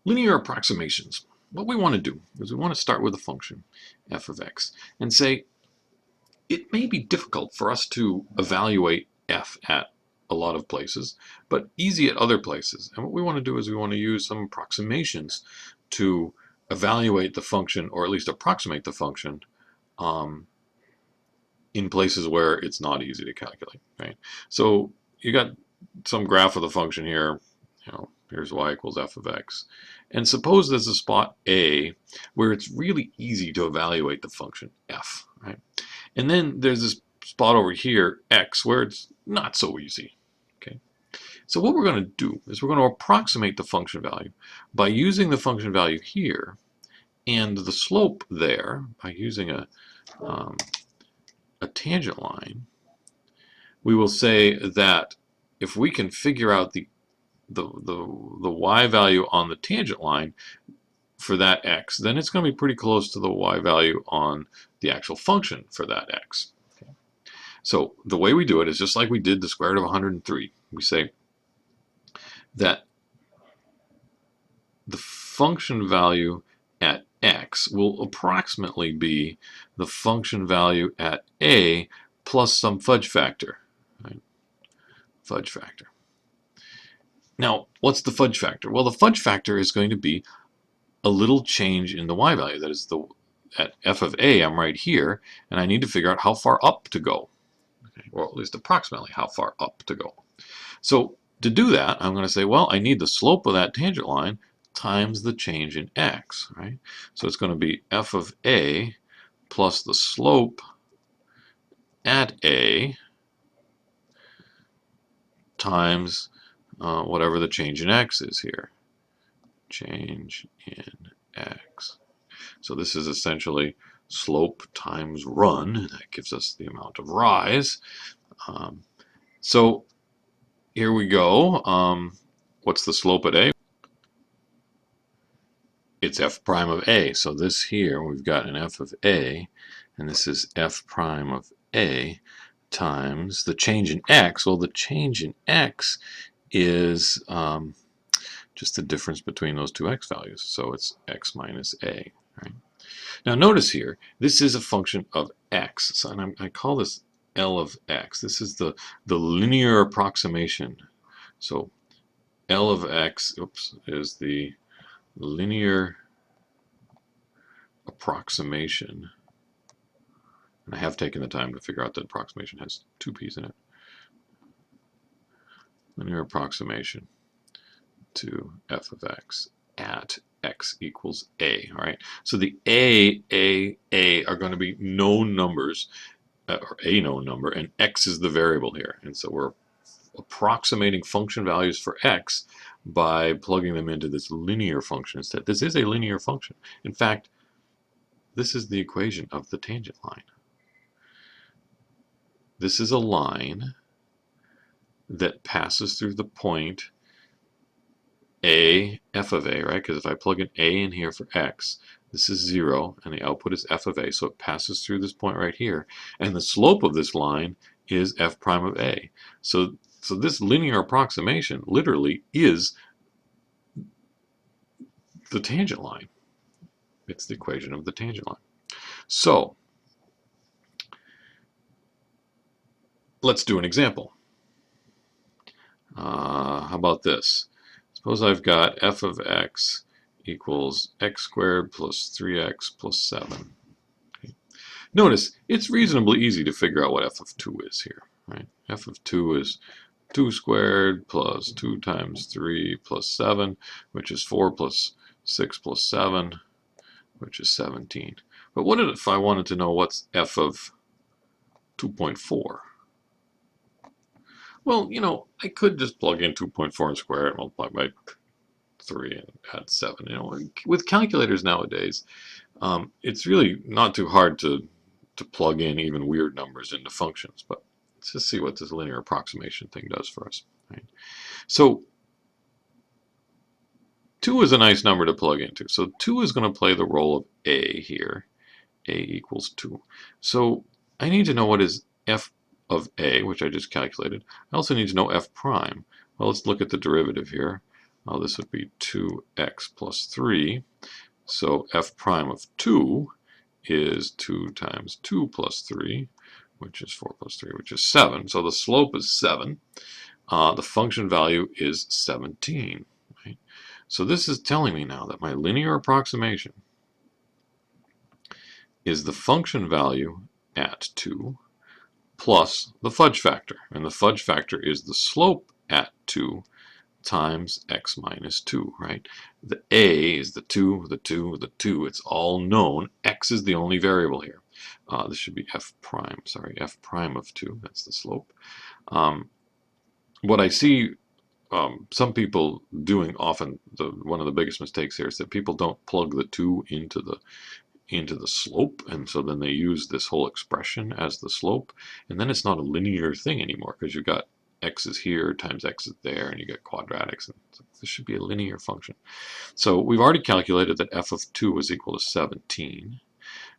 Linear approximations. What we want to do is we want to start with a function, f of x, and say it may be difficult for us to evaluate f at a lot of places, but easy at other places. And what we want to do is we want to use some approximations to evaluate the function, or at least approximate the function, in places where it's not easy to calculate, right? So you got some graph of the function here, here's y equals f of x. And suppose there's a spot A where it's really easy to evaluate the function f, right? And then there's this spot over here, x, where it's not so easy, okay? So what we're going to do is we're going to approximate the function value by using the function value here and the slope there by using a tangent line. We will say that if we can figure out the y value on the tangent line for that x, then it's going to be pretty close to the y value on the actual function for that x. Okay. So the way we do it is just like we did the square root of 103. We say that the function value at x will approximately be the function value at a plus some fudge factor. Right? Fudge factor. Now, what's the fudge factor? Well, the fudge factor is going to be a little change in the y value. That is, at f of a, I'm right here, and I need to figure out how far up to go. Okay, or at least approximately how far up to go. So to do that, I'm going to say, well, I need the slope of that tangent line times the change in x, right? So it's going to be f of a plus the slope at a times whatever the change in x is here. Change in x. So this is essentially slope times run. That gives us the amount of rise. So here we go. What's the slope at a? It's f prime of a. So this here, we've got an f of a, and this is f prime of a times the change in x. Well, the change in x is just the difference between those two x values. So it's x minus a. Right? Now notice here, this is a function of x. So, and I call this L of x. This is the linear approximation. So L of x, is the linear approximation. And I have taken the time to figure out that approximation has two p's in it. Linear approximation to f of x at x equals a. All right. So the a are going to be known numbers, or a known number, and x is the variable here. And so we're approximating function values for x by plugging them into this linear function instead. This is a linear function. In fact, this is the equation of the tangent line. This is a line that passes through the point a, f of a, right? Because if I plug an a in here for x, this is 0, and the output is f of a, so it passes through this point right here. And the slope of this line is f prime of a. So this linear approximation literally is the tangent line. It's the equation of the tangent line. So let's do an example. How about this? Suppose I've got f of x equals x squared plus 3x plus 7. Okay. Notice, it's reasonably easy to figure out what f of 2 is here. Right? F of 2 is 2 squared plus 2 times 3 plus 7, which is 4 plus 6 plus 7, which is 17. But what if I wanted to know what's f of 2.4? Well, I could just plug in 2.4 and square it, multiply by 3 and add 7. With calculators nowadays, it's really not too hard to plug in even weird numbers into functions. But let's just see what this linear approximation thing does for us. Right? So 2 is a nice number to plug into. So 2 is going to play the role of a here. A equals 2. So I need to know what is f of a, which I just calculated. I also need to know f prime. Well, let's look at the derivative here. this would be 2x plus 3. So f prime of 2 is 2 times 2 plus 3, which is 4 plus 3, which is 7. So the slope is 7. The function value is 17. Right? So this is telling me now that my linear approximation is the function value at 2 plus the fudge factor. And the fudge factor is the slope at 2 times x minus 2, right? The a is the 2, the 2, the 2. It's all known. X is the only variable here. This should be f prime, sorry, f prime of 2. That's the slope. What I see some people doing often, one of the biggest mistakes here is that people don't plug the 2 into the slope, and so then they use this whole expression as the slope, and then it's not a linear thing anymore because you've got x is here times x is there, and you get quadratics, and this should be a linear function. So we've already calculated that f of 2 is equal to 17.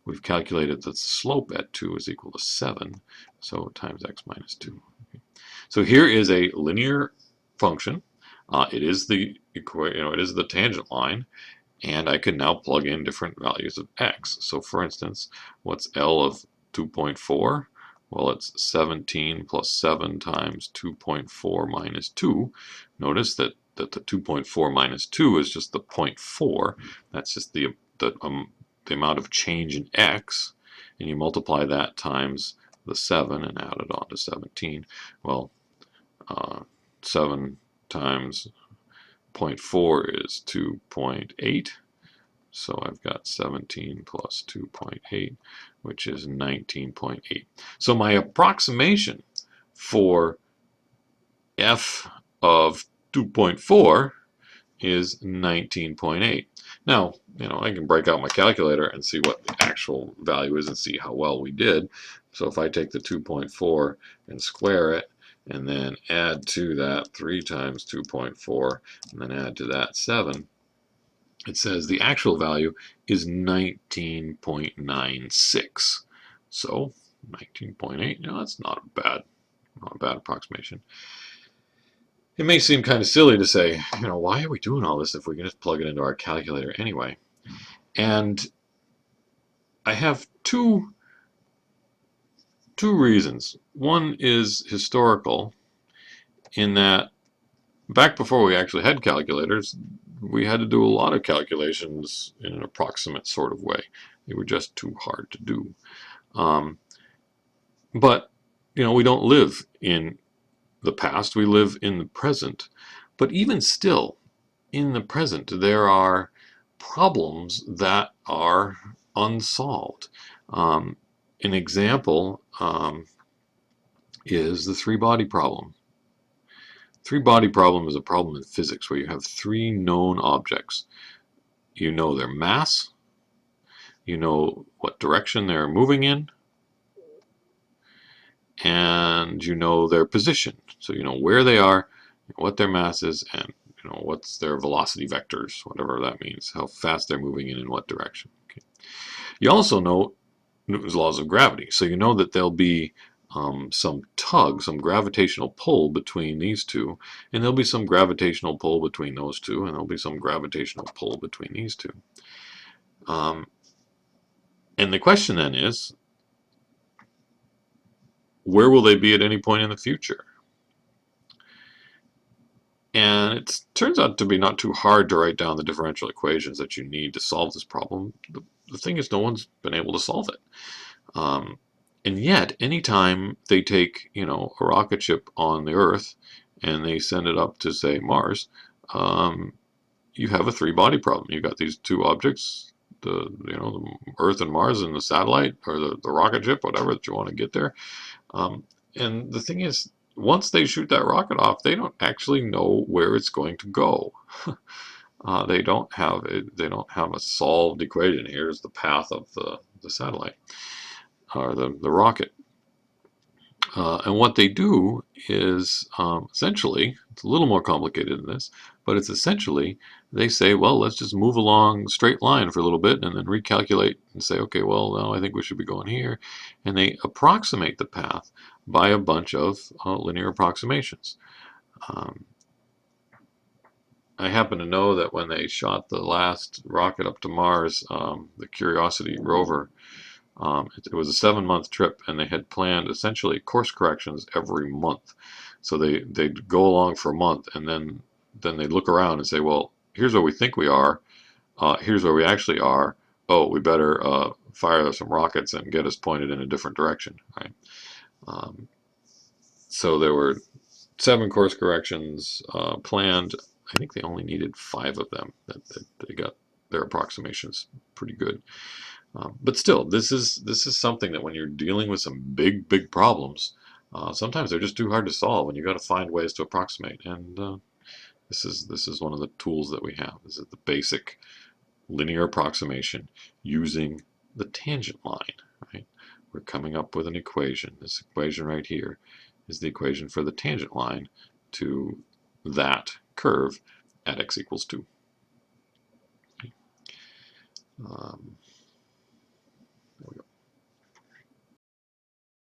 We've calculated that the slope at 2 is equal to 7, so times x minus 2. Okay. So here is a linear function. It is the it is the tangent line, and I can now plug in different values of x. So for instance, what's L of 2.4? Well, it's 17 plus 7 times 2.4 minus 2. Notice that the 2.4 minus 2 is just the 0.4. That's just the amount of change in x, and you multiply that times the 7 and add it on to 17. Well, 7 times 0.4 is 2.8. So I've got 17 plus 2.8, which is 19.8. So my approximation for f of 2.4 is 19.8. Now, I can break out my calculator and see what the actual value is and see how well we did. So if I take the 2.4 and square it, and then add to that 3 times 2.4, and then add to that 7, it says the actual value is 19.96. So 19.8, that's not a bad approximation. It may seem kind of silly to say, why are we doing all this if we can just plug it into our calculator anyway? And I have two reasons. One is historical, in that back before we actually had calculators, we had to do a lot of calculations in an approximate sort of way. They were just too hard to do. But, we don't live in the past, we live in the present. But even still, in the present, there are problems that are unsolved. An example is the three-body problem. Three-body problem is a problem in physics where you have three known objects. You know their mass, you know what direction they're moving in, and you know their position. So you know where they are, what their mass is, and what's their velocity vectors, whatever that means, how fast they're moving in what direction. Okay. You also know Newton's laws of gravity, so you know that there'll be some tug, some gravitational pull between these two, and there'll be some gravitational pull between those two, and there'll be some gravitational pull between these two. And the question then is, where will they be at any point in the future? And it turns out to be not too hard to write down the differential equations that you need to solve this problem. The thing is, no one's been able to solve it. And yet, anytime they take, a rocket ship on the Earth and they send it up to, say, Mars, you have a three-body problem. You've got these two objects, the Earth and Mars and the satellite, or the rocket ship, whatever that you want to get there. And the thing is, once they shoot that rocket off, they don't actually know where it's going to go. They don't have a solved equation. Here's the path of the satellite or the rocket. And what they do is essentially, it's a little more complicated than this, but it's essentially, they say, well, let's just move along a straight line for a little bit and then recalculate and say, okay, well, no, I think we should be going here. And they approximate the path by a bunch of linear approximations. I happen to know that when they shot the last rocket up to Mars, the Curiosity rover, it was a 7-month trip, and they had planned essentially course corrections every month. So they'd go along for a month, and then they'd look around and say, well, here's where we think we are. Here's where we actually are. Oh, we better fire some rockets and get us pointed in a different direction, right? Um, so there were 7 course corrections planned. I think they only needed 5 of them. That they got their approximations pretty good. But still, this is something that when you're dealing with some big problems, sometimes they're just too hard to solve, and you got to find ways to approximate. And this is one of the tools that we have. This is the basic linear approximation using the tangent line. Right? We're coming up with an equation. This equation right here is the equation for the tangent line to that curve at x equals 2.